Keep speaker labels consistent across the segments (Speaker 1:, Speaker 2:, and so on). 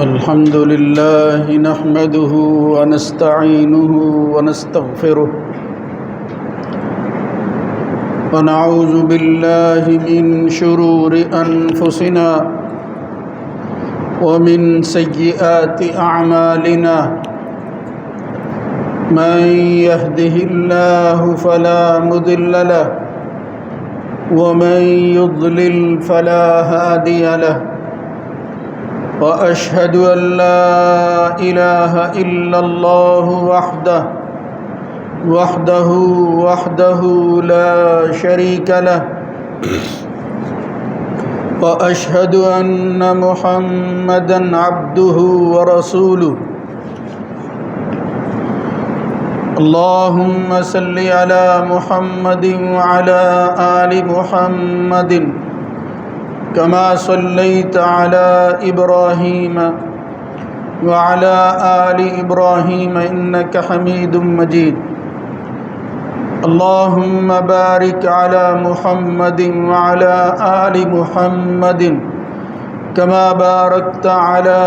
Speaker 1: الحمد لله نحمده ونستعينه ونستغفره ونعوذ بالله من شرور أنفسنا ومن سيئات أعمالنا من يهده الله فلا مضل له ومن يضلل فلا هادي له وأشهد أن لا إله إلا الله وحده لا شريك له وأشهد أن محمدًا عبده ورسوله اللهم صل على محمد وعلى آل محمد كما صليت على إبراهيم وعلى آل إبراهيم إنك حميد مجيد اللهم بارك على محمد وعلى آل محمد كما باركت على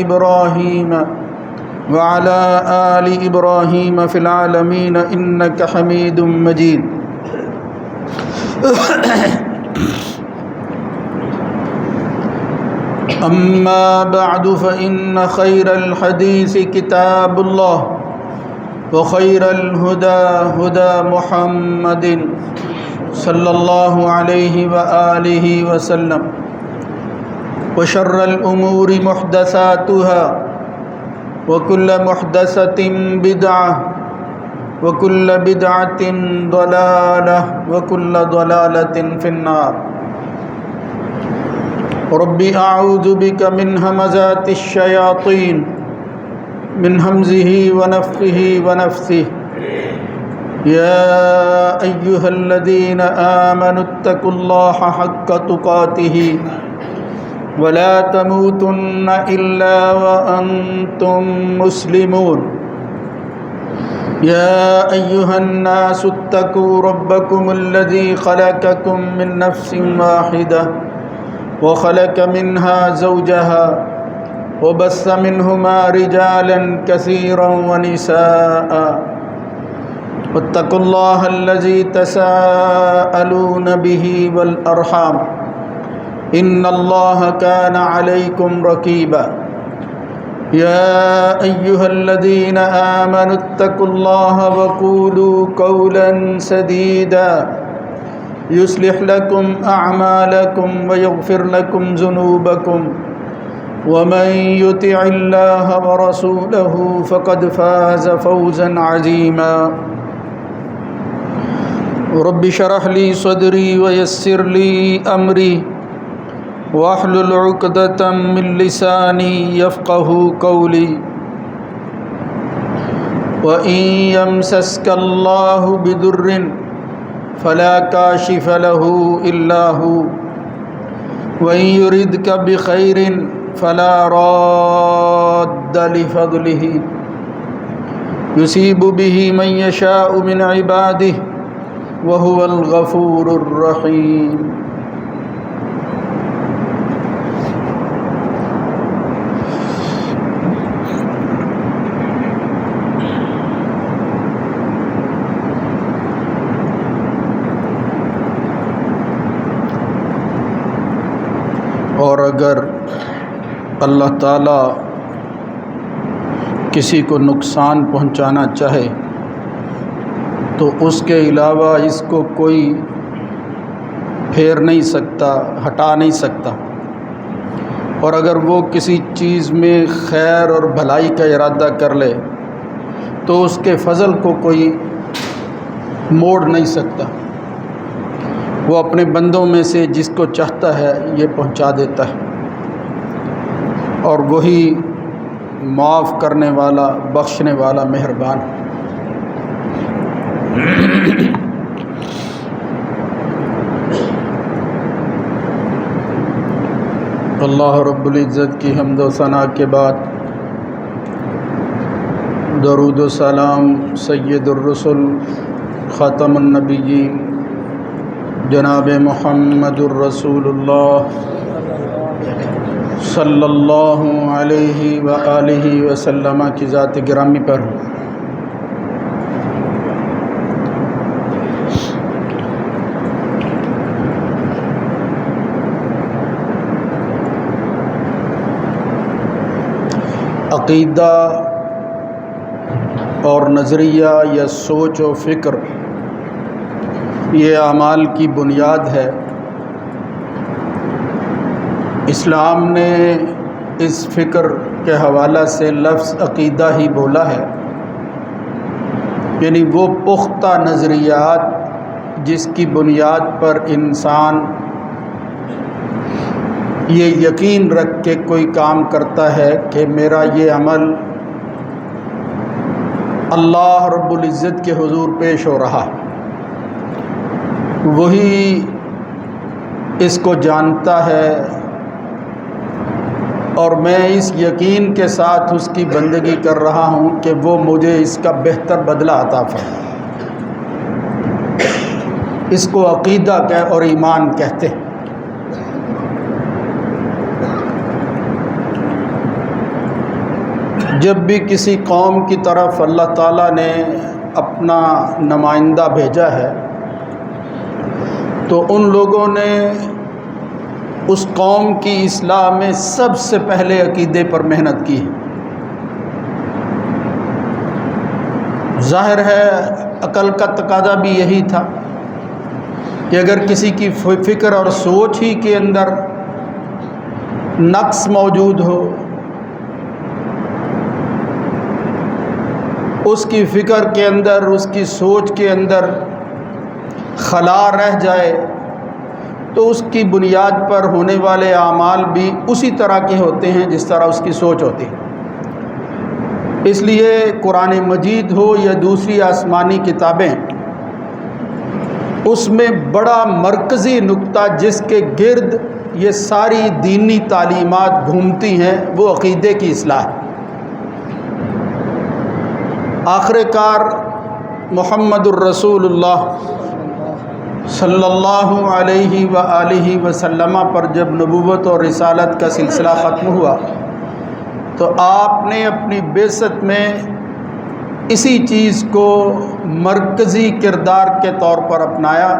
Speaker 1: إبراهيم وعلى آل إبراهيم في العالمين إنك حميد مجيد أما بعد فإن خير الحديث كتاب الله وخير الهدى هدى محمد صلى الله عليه وآله وسلم وشر الأمور محدثاتها وكل محدثة بدعة وكل بدعة ضلالة وكل ضلالة في النار ربي أعوذ بك من همزات الشياطين من همزه ونفخه ونفثه يا أيها الذين آمنوا اتقوا الله حق تقاته ولا تموتن إلا وأنتم مسلمون يا أيها الناس اتقوا ربكم الذي خلقكم من نفس واحدة وخلق منها زوجها وبث منهما رجالا كثيرا ونساء واتقوا الله الذي تساءلون به والأرحام إن الله كان عليكم رقيبا يا أيها الذين آمنوا اتقوا الله وقولوا قولا سديدا يصلح لكم أعمالكم ويغفر لكم ذنوبكم ومن يطع الله ورسوله فقد فاز فوزا عظيما رب اشرح لي صدري ويسر لي أمري واحلل عقدة من لساني يفقه قولي وإن يمسسك الله بضر فلا كاشف له إلا هو وإن يردك بخير فلا راد لفضله يصيب به من يشاء من عباده وهو الغفور الرحيم اور اگر اللہ تعالیٰ کسی کو نقصان پہنچانا چاہے تو اس کے علاوہ اس کو کوئی پھیر نہیں سکتا، ہٹا نہیں سکتا، اور اگر وہ کسی چیز میں خیر اور بھلائی کا ارادہ کر لے تو اس کے فضل کو کوئی موڑ نہیں سکتا۔ وہ اپنے بندوں میں سے جس کو چاہتا ہے یہ پہنچا دیتا ہے، اور وہی معاف کرنے والا، بخشنے والا، مہربان ہے۔ اللہ رب العزت کی حمد و ثنا کے بعد درود و سلام سید الرسل خاتم النبیین جناب محمد الرسول اللہ صلی اللہ علیہ وآلہ وسلم کی ذات گرامی پر عقیدہ اور نظریہ یا سوچ و فکر یہ اعمال کی بنیاد ہے۔ اسلام نے اس فکر کے حوالہ سے لفظ عقیدہ ہی بولا ہے، یعنی وہ پختہ نظریات جس کی بنیاد پر انسان یہ یقین رکھ کے کوئی کام کرتا ہے کہ میرا یہ عمل اللہ رب العزت کے حضور پیش ہو رہا، وہی اس کو جانتا ہے اور میں اس یقین کے ساتھ اس کی بندگی کر رہا ہوں کہ وہ مجھے اس کا بہتر بدلہ عطا فرمائے۔ اس کو عقیدہ اور ایمان کہتے ہیں۔ جب بھی کسی قوم کی طرف اللہ تعالیٰ نے اپنا نمائندہ بھیجا ہے تو ان لوگوں نے اس قوم کی اصلاح میں سب سے پہلے عقیدے پر محنت کی ہے۔ ظاہر ہے عقل کا تقاضا بھی یہی تھا کہ اگر کسی کی فکر اور سوچ ہی کے اندر نقص موجود ہو، اس کی فکر کے اندر، اس کی سوچ کے اندر خلا رہ جائے تو اس کی بنیاد پر ہونے والے اعمال بھی اسی طرح کے ہوتے ہیں جس طرح اس کی سوچ ہوتی ہے۔ اس لیے قرآن مجید ہو یا دوسری آسمانی کتابیں، اس میں بڑا مرکزی نقطہ جس کے گرد یہ ساری دینی تعلیمات گھومتی ہیں وہ عقیدے کی اصلاح ہے۔ آخر کار محمد الرسول اللہ صلی اللہ علیہ وآلہ وسلم پر جب نبوت اور رسالت کا سلسلہ ختم ہوا تو آپ نے اپنی بعثت میں اسی چیز کو مرکزی کردار کے طور پر اپنایا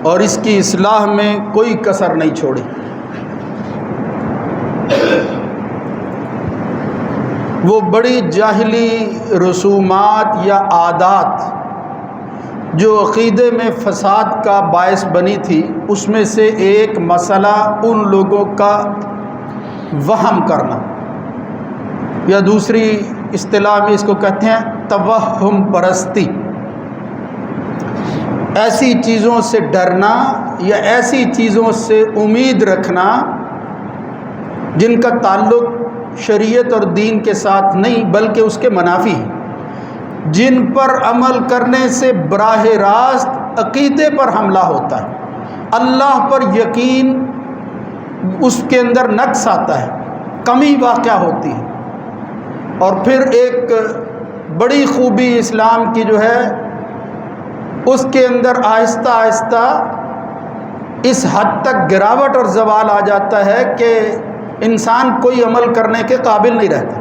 Speaker 1: اور اس کی اصلاح میں کوئی کسر نہیں چھوڑی۔ وہ بڑی جاہلی رسومات یا عادات جو عقیدے میں فساد کا باعث بنی تھی، اس میں سے ایک مسئلہ ان لوگوں کا وہم کرنا، یا دوسری اصطلاح میں اس کو کہتے ہیں توہم پرستی، ایسی چیزوں سے ڈرنا یا ایسی چیزوں سے امید رکھنا جن کا تعلق شریعت اور دین کے ساتھ نہیں بلکہ اس کے منافی ہے، جن پر عمل کرنے سے براہ راست عقیدے پر حملہ ہوتا ہے، اللہ پر یقین اس کے اندر نقص آتا ہے، کمی واقع ہوتی ہے۔ اور پھر ایک بڑی خوبی اسلام کی جو ہے اس کے اندر آہستہ آہستہ اس حد تک گراوٹ اور زوال آ جاتا ہے کہ انسان کوئی عمل کرنے کے قابل نہیں رہتا،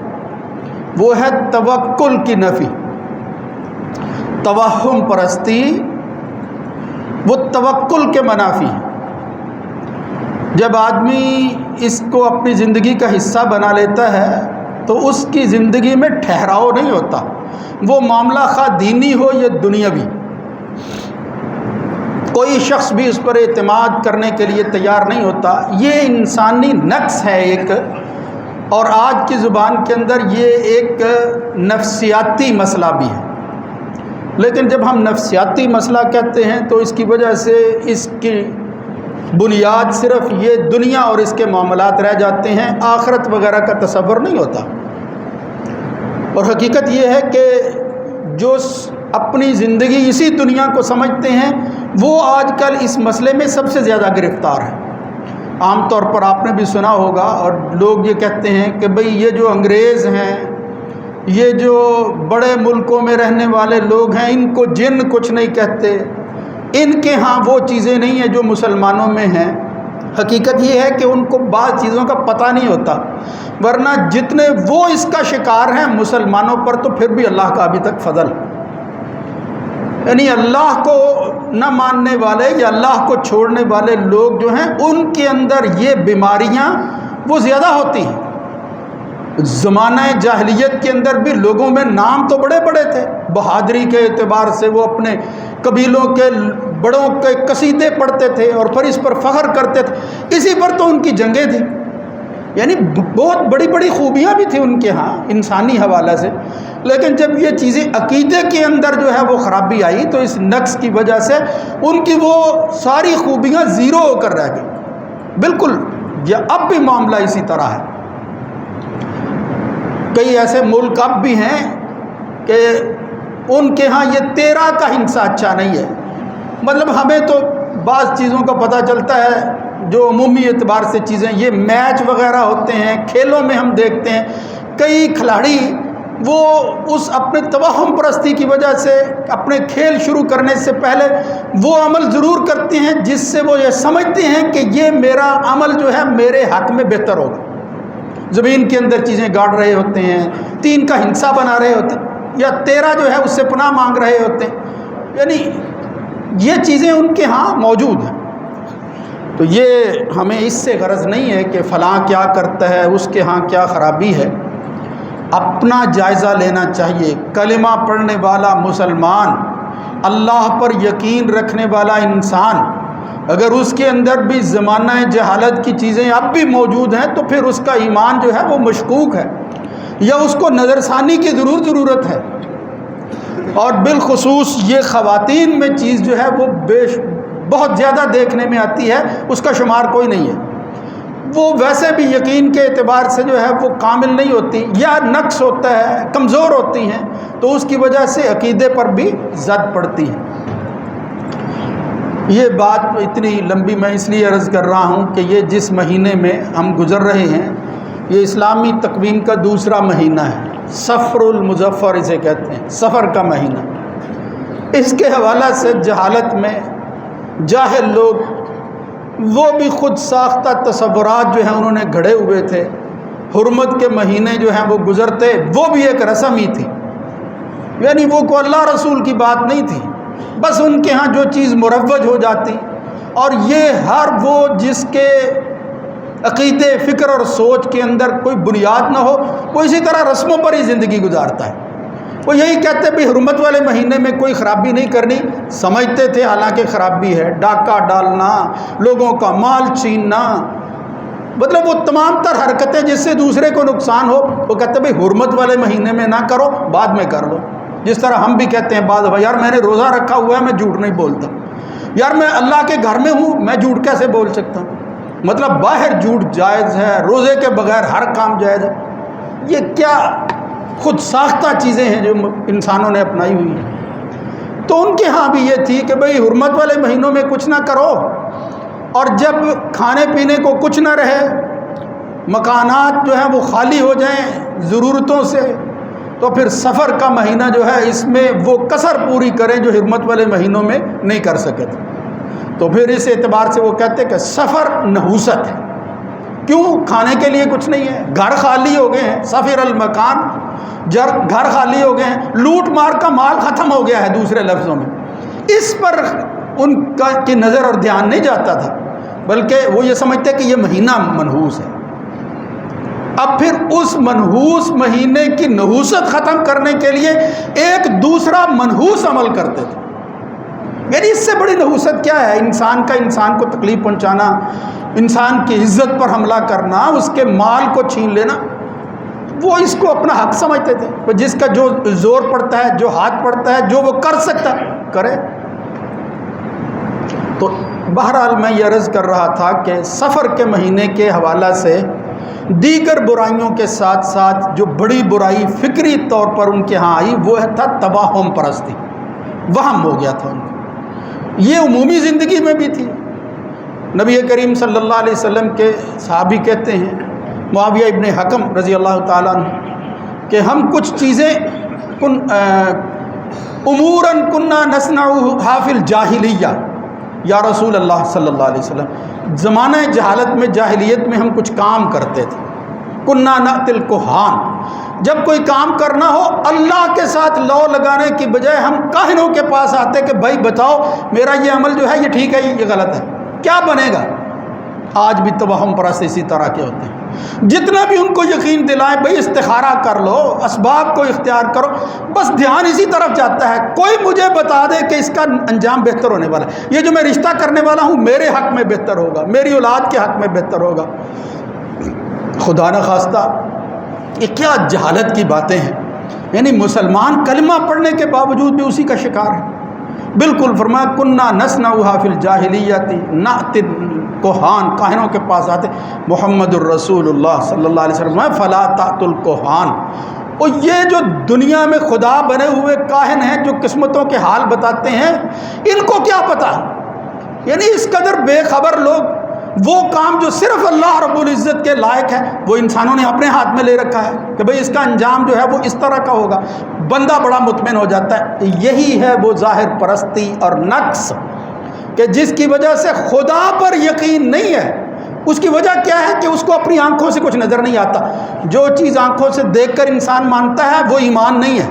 Speaker 1: وہ ہے توکل کی نفی، توہم پرستی، وہ توکل کے منافی ہے۔ جب آدمی اس کو اپنی زندگی کا حصہ بنا لیتا ہے تو اس کی زندگی میں ٹھہراؤ نہیں ہوتا، وہ معاملہ خواہ دینی ہو یا دنیاوی، کوئی شخص بھی اس پر اعتماد کرنے کے لیے تیار نہیں ہوتا۔ یہ انسانی نقص ہے ایک، اور آج کی زبان کے اندر یہ ایک نفسیاتی مسئلہ بھی ہے۔ لیکن جب ہم نفسیاتی مسئلہ کہتے ہیں تو اس کی وجہ سے اس کی بنیاد صرف یہ دنیا اور اس کے معاملات رہ جاتے ہیں، آخرت وغیرہ کا تصور نہیں ہوتا۔ اور حقیقت یہ ہے کہ جو اپنی زندگی اسی دنیا کو سمجھتے ہیں وہ آج کل اس مسئلے میں سب سے زیادہ گرفتار ہیں۔ عام طور پر آپ نے بھی سنا ہوگا، اور لوگ یہ کہتے ہیں کہ بھئی یہ جو انگریز ہیں، یہ جو بڑے ملکوں میں رہنے والے لوگ ہیں، ان کو جن کچھ نہیں کہتے، ان کے ہاں وہ چیزیں نہیں ہیں جو مسلمانوں میں ہیں۔ حقیقت یہ ہے کہ ان کو بعض چیزوں کا پتہ نہیں ہوتا، ورنہ جتنے وہ اس کا شکار ہیں مسلمانوں پر، تو پھر بھی اللہ کا ابھی تک فضل، یعنی اللہ کو نہ ماننے والے یا اللہ کو چھوڑنے والے لوگ جو ہیں ان کے اندر یہ بیماریاں وہ زیادہ ہوتی ہیں۔ زمانہ جاہلیت کے اندر بھی لوگوں میں نام تو بڑے بڑے تھے، بہادری کے اعتبار سے وہ اپنے قبیلوں کے بڑوں کے قصیدے پڑھتے تھے اور پھر اس پر فخر کرتے تھے، اسی پر تو ان کی جنگیں تھیں، یعنی بہت بڑی بڑی خوبیاں بھی تھیں ان کے ہاں انسانی حوالہ سے۔ لیکن جب یہ چیزیں عقیدے کے اندر جو ہے وہ خرابی آئی تو اس نقص کی وجہ سے ان کی وہ ساری خوبیاں زیرو ہو کر رہ گئی۔ بالکل یہ اب بھی معاملہ اسی طرح ہے۔ کئی ایسے ملک اب بھی ہیں کہ ان کے ہاں یہ 13 کا ہندسہ اچھا نہیں ہے، مطلب ہمیں تو بعض چیزوں کا پتہ چلتا ہے جو عمومی اعتبار سے چیزیں، یہ میچ وغیرہ ہوتے ہیں، کھیلوں میں ہم دیکھتے ہیں کئی کھلاڑی وہ اس اپنے توہم پرستی کی وجہ سے اپنے کھیل شروع کرنے سے پہلے وہ عمل ضرور کرتے ہیں جس سے وہ یہ سمجھتے ہیں کہ یہ میرا عمل جو ہے میرے حق میں بہتر ہوگا۔ زمین کے اندر چیزیں گاڑ رہے ہوتے ہیں، 3 کا ہندسہ بنا رہے ہوتے ہیں، یا 13 جو ہے اس سے پناہ مانگ رہے ہوتے ہیں، یعنی یہ چیزیں ان کے ہاں موجود ہیں۔ تو یہ ہمیں اس سے غرض نہیں ہے کہ فلاں کیا کرتا ہے، اس کے ہاں کیا خرابی ہے، اپنا جائزہ لینا چاہیے۔ کلمہ پڑھنے والا مسلمان، اللہ پر یقین رکھنے والا انسان، اگر اس کے اندر بھی زمانہ جہالت کی چیزیں اب بھی موجود ہیں تو پھر اس کا ایمان جو ہے وہ مشکوک ہے، یا اس کو نظر ثانی کی ضرورت ہے۔ اور بالخصوص یہ خواتین میں چیز جو ہے وہ بہت زیادہ دیکھنے میں آتی ہے، اس کا شمار کوئی نہیں ہے۔ وہ ویسے بھی یقین کے اعتبار سے جو ہے وہ کامل نہیں ہوتی، یا نقص ہوتا ہے، کمزور ہوتی ہیں، تو اس کی وجہ سے عقیدے پر بھی زد پڑتی ہے۔ یہ بات اتنی لمبی میں اس لیے عرض کر رہا ہوں کہ یہ جس مہینے میں ہم گزر رہے ہیں یہ اسلامی تقویم کا دوسرا مہینہ ہے، صفر المظفر اسے کہتے ہیں، سفر کا مہینہ۔ اس کے حوالہ سے جہالت میں جاہل لوگ وہ بھی خود ساختہ تصورات جو ہیں انہوں نے گھڑے ہوئے تھے، حرمت کے مہینے جو ہیں وہ گزرتے، وہ بھی ایک رسم ہی تھی، یعنی وہ کو اللہ رسول کی بات نہیں تھی، بس ان کے ہاں جو چیز مروج ہو جاتی، اور یہ ہر وہ جس کے عقیدے، فکر اور سوچ کے اندر کوئی بنیاد نہ ہو وہ اسی طرح رسموں پر ہی زندگی گزارتا ہے۔ وہ یہی کہتے بھی حرمت والے مہینے میں کوئی خرابی نہیں کرنی، سمجھتے تھے حالانکہ خرابی ہے، ڈاکہ ڈالنا، لوگوں کا مال چھیننا، مطلب وہ تمام تر حرکتیں جس سے دوسرے کو نقصان ہو، وہ کہتے بھائی حرمت والے مہینے میں نہ کرو، بعد میں کر لو۔ جس طرح ہم بھی کہتے ہیں بعض دفعہ، یار میں نے روزہ رکھا ہوا ہے میں جھوٹ نہیں بولتا، یار میں اللہ کے گھر میں ہوں میں جھوٹ کیسے بول سکتا ہوں؟ مطلب باہر جھوٹ جائز ہے، روزے کے بغیر ہر کام جائز ہے۔ یہ کیا خود ساختہ چیزیں ہیں جو انسانوں نے اپنائی ہوئی ہیں۔ تو ان کے ہاں بھی یہ تھی کہ بھئی حرمت والے مہینوں میں کچھ نہ کرو، اور جب کھانے پینے کو کچھ نہ رہے، مکانات جو ہیں وہ خالی ہو جائیں ضرورتوں سے، تو پھر سفر کا مہینہ جو ہے اس میں وہ کسر پوری کریں جو حرمت والے مہینوں میں نہیں کر سکے تھے۔ تو پھر اس اعتبار سے وہ کہتے کہ سفر نحوست ہے، کیوں؟ کھانے کے لیے کچھ نہیں ہے، گھر خالی ہو گئے ہیں، سفر المکان، گھر خالی ہو گئے ہیں، لوٹ مار کا مال ختم ہو گیا ہے، دوسرے لفظوں میں اس پر ان کی نظر اور دھیان نہیں جاتا تھا، بلکہ وہ یہ سمجھتے کہ یہ مہینہ منحوس ہے۔ اب پھر اس منحوس مہینے کی نحوست ختم کرنے کے لیے ایک دوسرا منحوس عمل کرتے تھے، یعنی اس سے بڑی نحوست کیا ہے؟ انسان کا انسان کو تکلیف پہنچانا، انسان کی عزت پر حملہ کرنا، اس کے مال کو چھین لینا، وہ اس کو اپنا حق سمجھتے تھے۔ جس کا جو زور پڑتا ہے، جو ہاتھ پڑتا ہے، جو وہ کر سکتا ہے کرے۔ تو بہرحال میں یہ عرض کر رہا تھا کہ سفر کے مہینے کے حوالہ سے دیگر برائیوں کے ساتھ ساتھ جو بڑی برائی فکری طور پر ان کے ہاں آئی وہ تھا توہم پرستی، وہم ہو گیا تھا ان کو۔ یہ عمومی زندگی میں بھی تھی۔ نبی کریم صلی اللہ علیہ وسلم کے صحابی کہتے ہیں، معاویہ ابن حکم رضی اللہ تعالیٰ عنہ، کہ ہم کچھ چیزیں اموراً کننا نصنعها فی الجاہلیہ، یا رسول اللہ صلی اللہ علیہ وسلم، زمانہ جہالت میں، جاہلیت میں ہم کچھ کام کرتے تھے، کننا نأتی الکہان، جب کوئی کام کرنا ہو اللہ کے ساتھ لو لگانے کی بجائے ہم کاہنوں کے پاس آتے کہ بھائی بتاؤ میرا یہ عمل جو ہے یہ ٹھیک ہے یہ غلط ہے، کیا بنے گا؟ آج بھی توہم پرست اسی طرح کے ہوتے ہیں، جتنا بھی ان کو یقین دلائیں بھائی استخارہ کر لو، اسباب کو اختیار کرو، بس دھیان اسی طرف جاتا ہے، کوئی مجھے بتا دے کہ اس کا انجام بہتر ہونے والا ہے، یہ جو میں رشتہ کرنے والا ہوں میرے حق میں بہتر ہوگا، میری اولاد کے حق میں بہتر ہوگا۔ خدا نخواستہ یہ کیا جہالت کی باتیں ہیں، یعنی مسلمان کلمہ پڑھنے کے باوجود بھی اسی کا شکار ہے۔ بالکل فرمایا کننا نصنعها فی الجاہلیت نأتی الکہان، کاہنوں کے پاس آتے، محمد الرسول اللہ صلی اللہ علیہ وسلم فلا تأتوا الکہان۔ اور یہ جو دنیا میں خدا بنے ہوئے کاہن ہیں جو قسمتوں کے حال بتاتے ہیں، ان کو کیا پتہ، یعنی اس قدر بے خبر لوگ، وہ کام جو صرف اللہ رب العزت کے لائق ہے وہ انسانوں نے اپنے ہاتھ میں لے رکھا ہے کہ بھئی اس کا انجام جو ہے وہ اس طرح کا ہوگا، بندہ بڑا مطمئن ہو جاتا ہے۔ یہی ہے وہ ظاہر پرستی اور نقص کہ جس کی وجہ سے خدا پر یقین نہیں ہے۔ اس کی وجہ کیا ہے کہ اس کو اپنی آنکھوں سے کچھ نظر نہیں آتا، جو چیز آنکھوں سے دیکھ کر انسان مانتا ہے وہ ایمان نہیں ہے،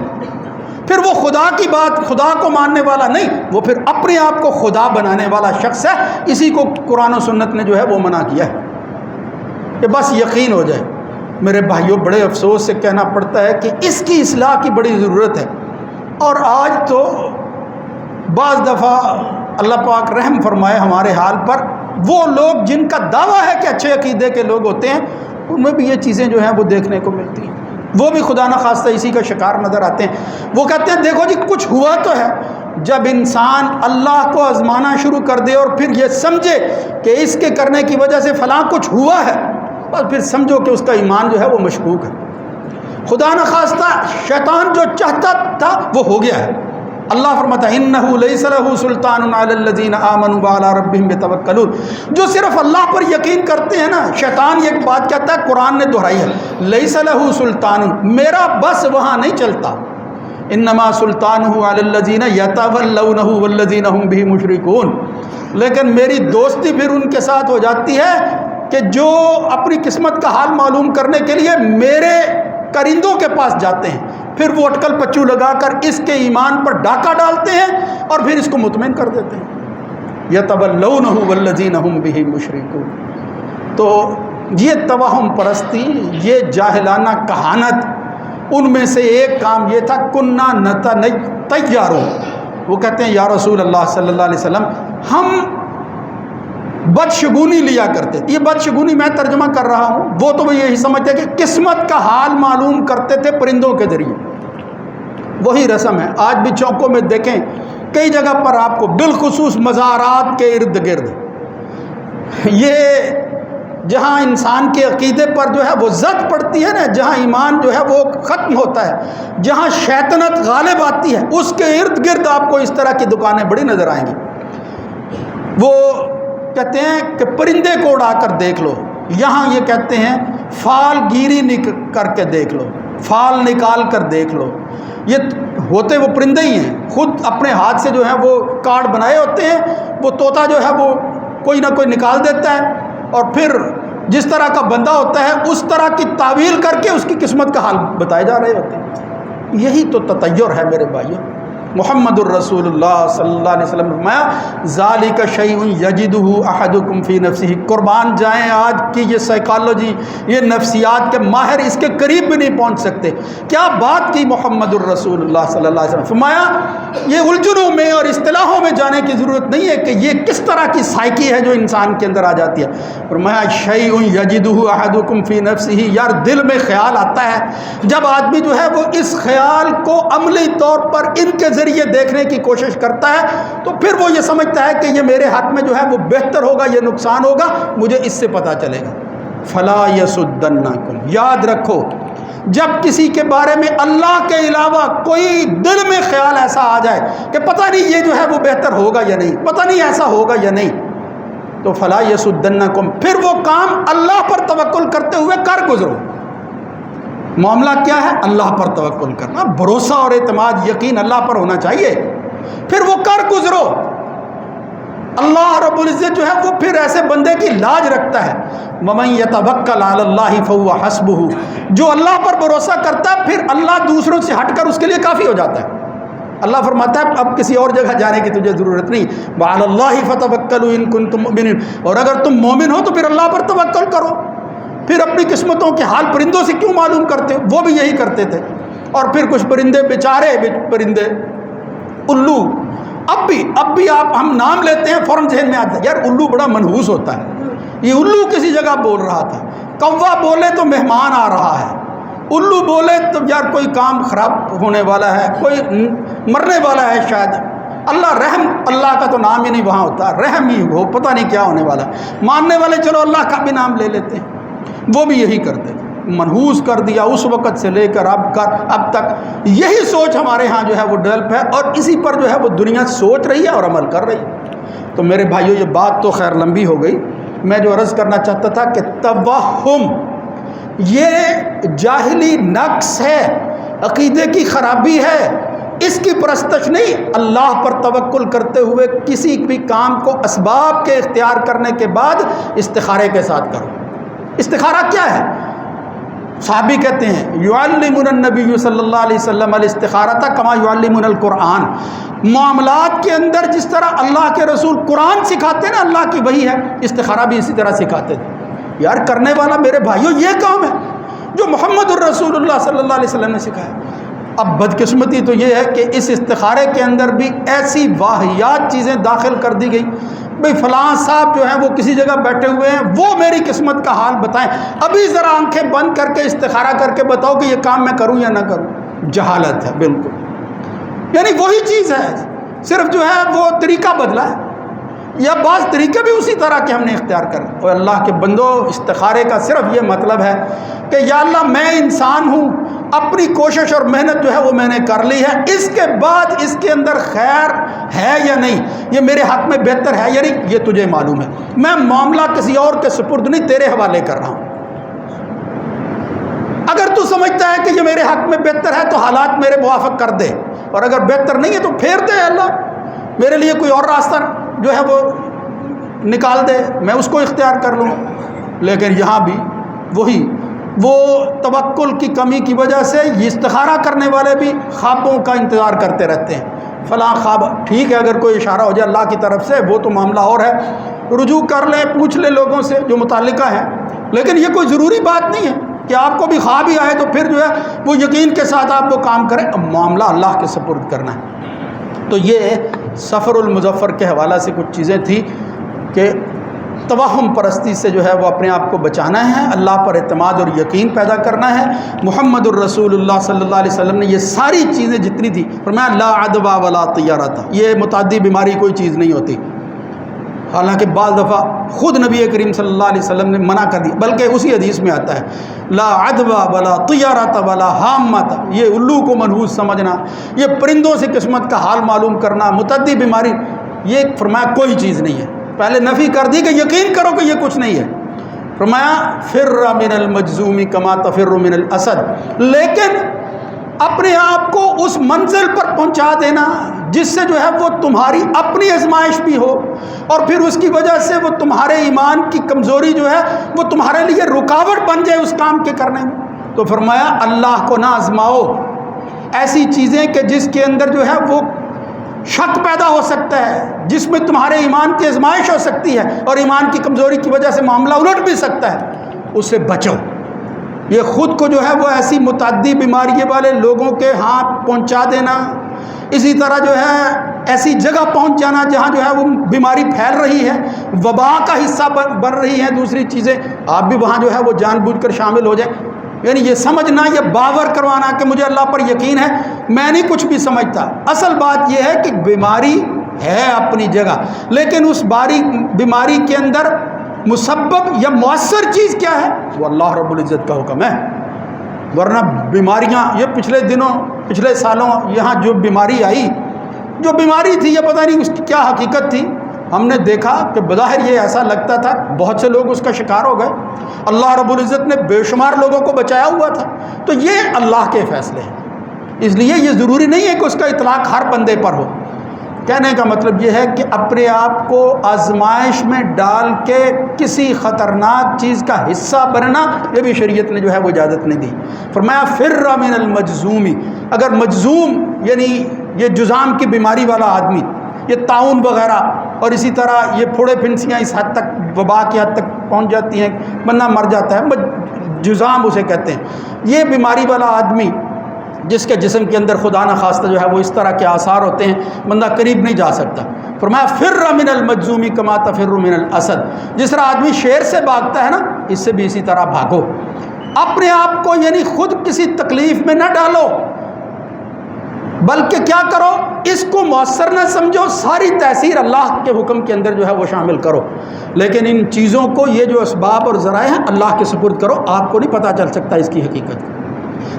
Speaker 1: پھر وہ خدا کی بات، خدا کو ماننے والا نہیں، وہ پھر اپنے آپ کو خدا بنانے والا شخص ہے۔ اسی کو قرآن و سنت نے جو ہے وہ منع کیا ہے کہ بس یقین ہو جائے۔ میرے بھائیوں بڑے افسوس سے کہنا پڑتا ہے کہ اس کی اصلاح کی بڑی ضرورت ہے، اور آج تو بعض دفعہ اللہ پاک رحم فرمائے ہمارے حال پر، وہ لوگ جن کا دعویٰ ہے کہ اچھے عقیدے کے لوگ ہوتے ہیں ان میں بھی یہ چیزیں جو ہیں وہ دیکھنے کو ملتی ہیں، وہ بھی خدا نخواستہ اسی کا شکار نظر آتے ہیں۔ وہ کہتے ہیں دیکھو جی کچھ ہوا تو ہے، جب انسان اللہ کو آزمانا شروع کر دے اور پھر یہ سمجھے کہ اس کے کرنے کی وجہ سے فلاں کچھ ہوا ہے، بس پھر سمجھو کہ اس کا ایمان جو ہے وہ مشکوک ہے۔ خدا نخواستہ شیطان جو چاہتا تھا وہ ہو گیا ہے۔ اللہ فرماتا ہے انہ لیس لہ سلطان علی الذین آمنوا وعلی ربہم یتوکلون، جو صرف اللہ پر یقین کرتے ہیں نا، شیطان یہ بات کہتا ہے، قرآن نے دہرائی ہے، لیس لہ سلطان، میرا بس وہاں نہیں چلتا، انما سلطانہ علی الذین یتولونہ والذین ہم بہ مشرکون، لیکن میری دوستی پھر ان کے ساتھ ہو جاتی ہے کہ جو اپنی قسمت کا حال معلوم کرنے کے لیے میرے کرندوں کے پاس جاتے ہیں، پھر وہ اٹکل پچو لگا کر اس کے ایمان پر ڈاکہ ڈالتے ہیں اور پھر اس کو مطمئن کر دیتے ہیں۔ یتولونہ والذین ہم بہ مشرکون۔ تو یہ توہم پرستی، یہ جاہلانہ کہانت، ان میں سے ایک کام یہ تھا کننا نتطیروا، وہ کہتے ہیں یا رسول اللہ صلی اللہ علیہ وسلم ہم بدشگونی لیا کرتے تھے۔ یہ بدشگونی میں ترجمہ کر رہا ہوں، وہ تو وہ یہی سمجھتے کہ قسمت کا حال معلوم کرتے تھے پرندوں کے ذریعے، وہی رسم ہے۔ آج بھی چوکوں میں دیکھیں کئی جگہ پر آپ کو بالخصوص مزارات کے ارد گرد، یہ جہاں انسان کے عقیدے پر جو ہے وہ زد پڑتی ہے نا، جہاں ایمان جو ہے وہ ختم ہوتا ہے، جہاں شیطنت غالب آتی ہے، اس کے ارد گرد آپ کو اس طرح کی دکانیں بڑی نظر آئیں گی۔ وہ کہتے ہیں کہ پرندے کو اڑا کر دیکھ لو، یہاں یہ کہتے ہیں فال گیری کر کے دیکھ لو، فال نکال کر دیکھ لو، یہ ہوتے وہ پرندے ہی ہیں، خود اپنے ہاتھ سے جو ہے وہ کارڈ بنائے ہوتے ہیں، وہ طوطا جو ہے وہ کوئی نہ کوئی نکال دیتا ہے اور پھر جس طرح کا بندہ ہوتا ہے اس طرح کی تعویل کر کے اس کی قسمت کا حال بتائے جا رہے ہوتے ہیں۔ یہی تو تطیر ہے میرے بھائیوں۔ محمد الرسول اللہ صلی اللہ علیہ وسلم نے فرمایا ذالک شیء یجدہ احدکم فی نفسہ، قربان جائیں آج کی یہ سائیکالوجی، یہ نفسیات کے ماہر اس کے قریب بھی نہیں پہنچ سکتے۔ کیا بات کی محمد الرسول اللہ صلی اللہ علیہ وسلم، فرمایا یہ الجھنوں میں اور اصطلاحوں میں جانے کی ضرورت نہیں ہے کہ یہ کس طرح کی سائیکی ہے جو انسان کے اندر آ جاتی ہے۔ فرمایا شیء یجدہ احدکم فی نفسہ، یار دل میں خیال آتا ہے، جب آدمی جو ہے وہ اس خیال کو عملی طور پر ان کے ذریعے دیکھنے کی کوشش کرتا ہے تو پھر وہ یہ سمجھتا ہے کہ یہ میرے حق میں جو ہے وہ بہتر ہوگا، یہ نقصان ہوگا، مجھے اس سے پتہ چلے گا۔ فلا یصدنکم، یاد رکھو جب کسی کے بارے میں اللہ کے علاوہ کوئی دل میں خیال ایسا آ جائے کہ پتہ نہیں یہ جو ہے وہ بہتر ہوگا یا نہیں، پتہ نہیں ایسا ہوگا یا نہیں، تو فلا یصدنکم، پھر وہ کام اللہ پر توکل کرتے ہوئے کر گزرو۔ معاملہ کیا ہے؟ اللہ پر توکل کرنا، بھروسہ اور اعتماد، یقین اللہ پر ہونا چاہیے، پھر وہ کر گزرو۔ اللہ رب العزت جو ہے وہ پھر ایسے بندے کی لاج رکھتا ہے. وَمَن يَتَوَکَّلْ عَلَى اللَّهِ فَهُوَ حَسْبُهُ، جو اللہ پر بھروسہ کرتا ہے پھر اللہ دوسروں سے ہٹ کر اس کے لیے کافی ہو جاتا ہے. اللہ فرماتا ہے اب کسی اور جگہ جانے کی تجھے ضرورت نہیں. وَعَلَى اللَّهِ فَتَوَکَّلُوا إِن كُنتُم مُؤْمِنِينَ، اور اگر تم مومن ہو تو پھر اللہ پر توکل کرو. پھر اپنی قسمتوں کے حال پرندوں سے کیوں معلوم کرتے ہو؟ وہ بھی یہی کرتے تھے. اور پھر کچھ پرندے بیچارے پرندے الو، اب بھی آپ ہم نام لیتے ہیں فوراً ذہن میں آتا ہے یار الو بڑا منحوس ہوتا ہے. یہ الو کسی جگہ بول رہا تھا. کوا بولے تو مہمان آ رہا ہے، الو بولے تو یار کوئی کام خراب ہونے والا ہے، کوئی مرنے والا ہے شاید. اللہ رحم، اللہ کا تو نام ہی نہیں وہاں ہوتا، رحم ہی ہو، پتہ نہیں کیا ہونے والا. ماننے والے چلو اللہ کا بھی نام لے لیتے ہیں، وہ بھی یہی کرتے. منحوس کر دیا اس وقت سے لے کر اب تک یہی سوچ ہمارے ہاں جو ہے وہ ڈیولپ ہے، اور اسی پر جو ہے وہ دنیا سوچ رہی ہے اور عمل کر رہی ہے. تو میرے بھائیو یہ بات تو خیر لمبی ہو گئی. میں جو عرض کرنا چاہتا تھا کہ توہم یہ جاہلی نقص ہے، عقیدے کی خرابی ہے. اس کی پرستش نہیں، اللہ پر توکل کرتے ہوئے کسی بھی کام کو اسباب کے اختیار کرنے کے بعد استخارے کے ساتھ کرو. استخارہ کیا ہے؟ صحابی کہتے ہیں یعلمنا النبی صلی اللہ علیہ وسلم الاستخارۃ کما یعلمنا القرآن. معاملات کے اندر جس طرح اللہ کے رسول قرآن سکھاتے ہیں نا، اللہ کی وحی ہے، استخارہ بھی اسی طرح سکھاتے تھے. یار کرنے والا میرے بھائیوں یہ کام ہے جو محمد الرسول اللہ صلی اللہ علیہ وسلم نے سکھایا. اب بدقسمتی تو یہ ہے کہ اس استخارے کے اندر بھی ایسی واہیات چیزیں داخل کر دی گئی. بھئی فلاں صاحب جو ہیں وہ کسی جگہ بیٹھے ہوئے ہیں، وہ میری قسمت کا حال بتائیں، ابھی ذرا آنکھیں بند کر کے استخارہ کر کے بتاؤ کہ یہ کام میں کروں یا نہ کروں. جہالت ہے بالکل. یعنی وہی چیز ہے، صرف جو ہے وہ طریقہ بدلا ہے، یا بعض طریقے بھی اسی طرح کے ہم نے اختیار کر. اور اللہ کے بندو، استخارے کا صرف یہ مطلب ہے کہ یا اللہ میں انسان ہوں، اپنی کوشش اور محنت جو ہے وہ میں نے کر لی ہے، اس کے بعد اس کے اندر خیر ہے یا نہیں، یہ میرے حق میں بہتر ہے یا نہیں، یہ تجھے معلوم ہے. میں معاملہ کسی اور کے سپرد نہیں، تیرے حوالے کر رہا ہوں. اگر تو سمجھتا ہے کہ یہ میرے حق میں بہتر ہے تو حالات میرے موافق کر دے، اور اگر بہتر نہیں ہے تو پھیر دے. اللہ میرے لیے کوئی اور راستہ جو ہے وہ نکال دے، میں اس کو اختیار کر لوں. لیکن یہاں بھی وہ توکل کی کمی کی وجہ سے یہ استخارہ کرنے والے بھی خوابوں کا انتظار کرتے رہتے ہیں. فلاں خواب ٹھیک ہے، اگر کوئی اشارہ ہو جائے اللہ کی طرف سے وہ تو معاملہ اور ہے، رجوع کر لیں، پوچھ لیں لوگوں سے جو متعلقہ ہیں. لیکن یہ کوئی ضروری بات نہیں ہے کہ آپ کو بھی خواب ہی آئے تو پھر جو ہے وہ یقین کے ساتھ آپ وہ کام کریں. معاملہ اللہ کے سپرد کرنا ہے. تو یہ سفر المظفر کے حوالہ سے کچھ چیزیں تھیں کہ توہم پرستی سے جو ہے وہ اپنے آپ کو بچانا ہے، اللہ پر اعتماد اور یقین پیدا کرنا ہے. محمد الرسول اللہ صلی اللہ علیہ وسلم نے یہ ساری چیزیں جتنی تھی فرمایا لا عدوى ولا طیارۃ، یہ متعدی بیماری کوئی چیز نہیں ہوتی. حالانکہ بعض دفعہ خود نبی کریم صلی اللہ علیہ وسلم نے منع کر دی، بلکہ اسی حدیث میں آتا ہے لا عدوى ولا طیارۃ ولا حامۃ. یہ الو کو منحوس سمجھنا، یہ پرندوں سے قسمت کا حال معلوم کرنا، متعدی بیماری، یہ فرمایا کوئی چیز نہیں ہے. پہلے نفی کر دی کہ یقین کرو کہ یہ کچھ نہیں ہے. فرمایا فر من المجذوم کما تفر من الاسد، لیکن اپنے آپ کو اس منزل پر پہنچا دینا جس سے جو ہے وہ تمہاری اپنی آزمائش بھی ہو، اور پھر اس کی وجہ سے وہ تمہارے ایمان کی کمزوری جو ہے وہ تمہارے لیے رکاوٹ بن جائے اس کام کے کرنے میں. تو فرمایا اللہ کو نہ آزماؤ ایسی چیزیں کہ جس کے اندر جو ہے وہ شک پیدا ہو سکتا ہے، جس میں تمہارے ایمان کی آزمائش ہو سکتی ہے اور ایمان کی کمزوری کی وجہ سے معاملہ الٹ بھی سکتا ہے، اس سے بچو. یہ خود کو جو ہے وہ ایسی متعدی بیماری والے لوگوں کے ہاتھ پہنچا دینا، اسی طرح جو ہے ایسی جگہ پہنچ جانا جہاں جو ہے وہ بیماری پھیل رہی ہے، وبا کا حصہ بن رہی ہے دوسری چیزیں، آپ بھی وہاں جو ہے وہ جان بوجھ کر شامل ہو جائیں. یعنی یہ سمجھنا، یہ باور کروانا کہ مجھے اللہ پر یقین ہے، میں نہیں کچھ بھی سمجھتا. اصل بات یہ ہے کہ بیماری ہے اپنی جگہ، لیکن اس بیماری کے اندر مسبب یا مؤثر چیز کیا ہے؟ وہ اللہ رب العزت کا حکم ہے. ورنہ بیماریاں یہ پچھلے سالوں یہاں جو بیماری آئی، جو بیماری تھی یہ پتہ نہیں اس کی کیا حقیقت تھی. ہم نے دیکھا کہ بظاہر یہ ایسا لگتا تھا، بہت سے لوگ اس کا شکار ہو گئے، اللہ رب العزت نے بے شمار لوگوں کو بچایا ہوا تھا. تو یہ اللہ کے فیصلے ہیں، اس لیے یہ ضروری نہیں ہے کہ اس کا اطلاق ہر بندے پر ہو. کہنے کا مطلب یہ ہے کہ اپنے آپ کو آزمائش میں ڈال کے کسی خطرناک چیز کا حصہ بننا، یہ بھی شریعت نے جو ہے وہ اجازت نہیں دی۔ فرمایا فر من المجذومی، اگر مجذوم یعنی یہ جذام کی بیماری والا آدمی، یہ طاعون وغیرہ اور اسی طرح یہ پھوڑے پھنسیاں اس حد تک وبا کی حد تک پہنچ جاتی ہیں، بندہ مر جاتا ہے، جذام اسے کہتے ہیں، یہ بیماری والا آدمی جس کے جسم کے اندر خدا نخواستہ جو ہے وہ اس طرح کے آثار ہوتے ہیں، بندہ قریب نہیں جا سکتا۔ فرمایا فر من المجذوم کما تفر من الاسد، جس طرح آدمی شیر سے بھاگتا ہے نا، اس سے بھی اسی طرح بھاگو۔ اپنے آپ کو یعنی خود کسی تکلیف میں نہ ڈالو، بلکہ کیا کرو، اس کو مؤثر نہ سمجھو، ساری تاثیر اللہ کے حکم کے اندر جو ہے وہ شامل کرو، لیکن ان چیزوں کو، یہ جو اسباب اور ذرائع ہیں، اللہ کے سپرد کرو، آپ کو نہیں پتہ چل سکتا اس کی حقیقت۔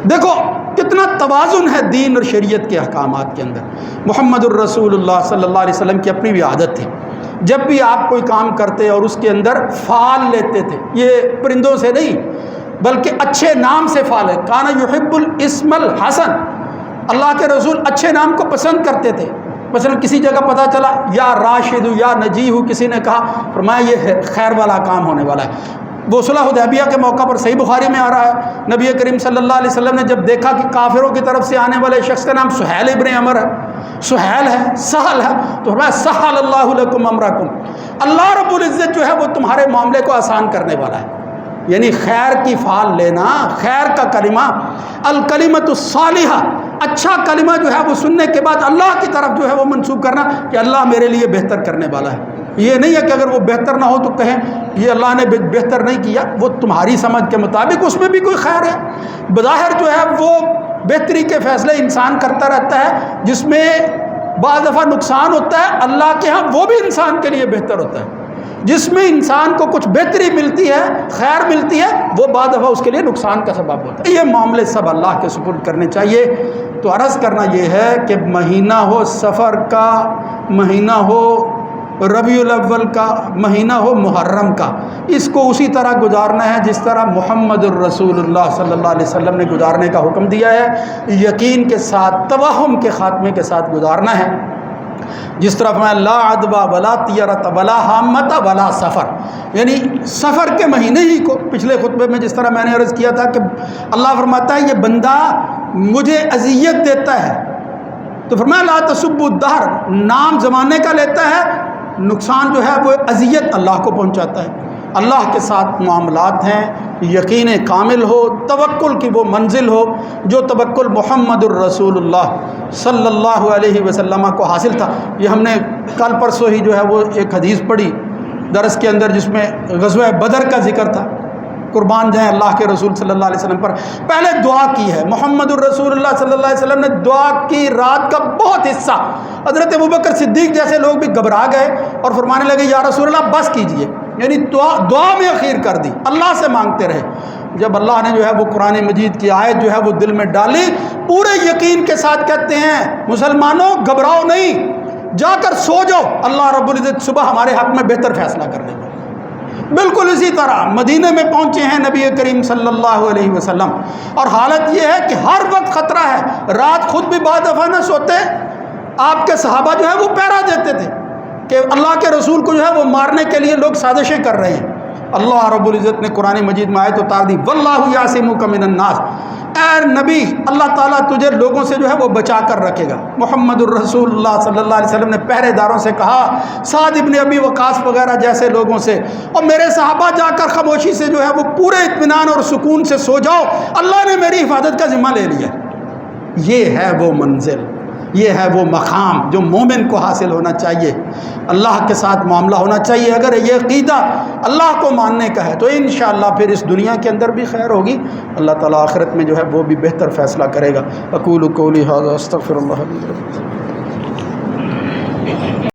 Speaker 1: دیکھو کتنا توازن ہے دین اور شریعت کے احکامات کے اندر۔ محمد الرسول اللہ صلی اللہ علیہ وسلم کی اپنی بھی عادت تھی، جب بھی آپ کوئی کام کرتے اور اس کے اندر فعال لیتے تھے، یہ پرندوں سے نہیں بلکہ اچھے نام سے فعال ہے، کان یحب الاسم الحسن، اللہ کے رسول اچھے نام کو پسند کرتے تھے۔ مثلا کسی جگہ پتہ چلا یا راشد یا نجیح، کسی نے کہا، فرمایا یہ خیر والا کام ہونے والا ہے۔ وہ صلح حدیبیہ کے موقع پر صحیح بخاری میں آ رہا ہے، نبی کریم صلی اللہ علیہ وسلم نے جب دیکھا کہ کافروں کی طرف سے آنے والے شخص کا نام سہیل ابن عمر ہے، سہیل ہے، سہل ہے، تو فرمایا سہل اللہ لکم امرکم، اللہ رب العزت جو ہے وہ تمہارے معاملے کو آسان کرنے والا ہے۔ یعنی خیر کی فعال لینا، خیر کا کلمہ، الکلمۃ الصالحہ، اچھا کلمہ جو ہے وہ سننے کے بعد اللہ کی طرف جو ہے وہ منسوب کرنا کہ اللہ میرے لیے بہتر کرنے والا ہے۔ یہ نہیں ہے کہ اگر وہ بہتر نہ ہو تو کہیں یہ اللہ نے بہتر نہیں کیا، وہ تمہاری سمجھ کے مطابق اس میں بھی کوئی خیر ہے۔ بظاہر جو ہے وہ بہتری کے فیصلے انسان کرتا رہتا ہے، جس میں بعض دفعہ نقصان ہوتا ہے، اللہ کے ہاں وہ بھی انسان کے لیے بہتر ہوتا ہے۔ جس میں انسان کو کچھ بہتری ملتی ہے، خیر ملتی ہے، وہ بعض دفعہ اس کے لیے نقصان کا سبب ہوتا ہے۔ یہ معاملے سب اللہ کے سپرد کرنے چاہیے۔ تو عرض کرنا یہ ہے کہ مہینہ ہو صفر کا، مہینہ ہو ربیع الاول کا، مہینہ ہو محرم کا، اس کو اسی طرح گزارنا ہے جس طرح محمد الرسول اللہ صلی اللہ علیہ وسلم نے گزارنے کا حکم دیا ہے، یقین کے ساتھ، توہم کے خاتمے کے ساتھ گزارنا ہے۔ جس طرح فرمایا لا عدوہ ولا طیرۃ ولا حامۃ ولا سفر، یعنی سفر کے مہینے ہی کو، پچھلے خطبے میں جس طرح میں نے عرض کیا تھا کہ اللہ فرماتا ہے یہ بندہ مجھے اذیت دیتا ہے، تو فرمایا لا تسبوا الدہر، نام زمانے کا لیتا ہے، نقصان جو ہے وہ اذیت اللہ کو پہنچاتا ہے۔ اللہ کے ساتھ معاملات ہیں، یقین کامل ہو، توکل کی وہ منزل ہو جو توکل محمد الرسول اللہ صلی اللہ علیہ وسلم کو حاصل تھا۔ یہ ہم نے کل پرسوں ہی جو ہے وہ ایک حدیث پڑھی درس کے اندر، جس میں غزوہ بدر کا ذکر تھا۔ قربان جائیں اللہ کے رسول صلی اللہ علیہ وسلم پر، پہلے دعا کی ہے محمد الرسول اللہ صلی اللہ علیہ وسلم نے، دعا کی رات کا بہت حصہ حضرت ابوبکر صدیق جیسے لوگ بھی گھبرا گئے اور فرمانے لگے یا رسول اللہ بس کیجئے، یعنی دعا میں اخیر کر دی، اللہ سے مانگتے رہے۔ جب اللہ نے جو ہے وہ قرآن مجید کی آیت جو ہے وہ دل میں ڈالی، پورے یقین کے ساتھ کہتے ہیں مسلمانوں گھبراؤ نہیں، جا کر سو جاؤ، اللہ رب العزت صبح ہمارے حق میں بہتر فیصلہ کر دے گا۔ بالکل اسی طرح مدینے میں پہنچے ہیں نبی کریم صلی اللہ علیہ وسلم، اور حالت یہ ہے کہ ہر وقت خطرہ ہے، رات خود بھی بعض دفعہ نہ سوتے، آپ کے صحابہ جو ہے وہ پہرا دیتے تھے کہ اللہ کے رسول کو جو ہے وہ مارنے کے لیے لوگ سازشیں کر رہے ہیں۔ اللہ رب العزت نے قرآن مجید میں آیت اتار دی، واللہ یعصمک من الناس، اے نبی اللہ تعالیٰ تجھے لوگوں سے جو ہے وہ بچا کر رکھے گا۔ محمد الرسول اللہ صلی اللہ علیہ وسلم نے پہرے داروں سے کہا، سعد ابن ابی وقاص وغیرہ جیسے لوگوں سے، اور میرے صحابہ جا کر خاموشی سے جو ہے وہ پورے اطمینان اور سکون سے سو جاؤ، اللہ نے میری حفاظت کا ذمہ لے لیا۔ یہ ہے وہ منزل، یہ ہے وہ مقام جو مومن کو حاصل ہونا چاہیے، اللہ کے ساتھ معاملہ ہونا چاہیے۔ اگر یہ عقیدہ اللہ کو ماننے کا ہے تو انشاءاللہ پھر اس دنیا کے اندر بھی خیر ہوگی، اللہ تعالیٰ آخرت میں جو ہے وہ بھی بہتر فیصلہ کرے گا۔ اقول قولی ھذا استغفر اللہ لی ولکم۔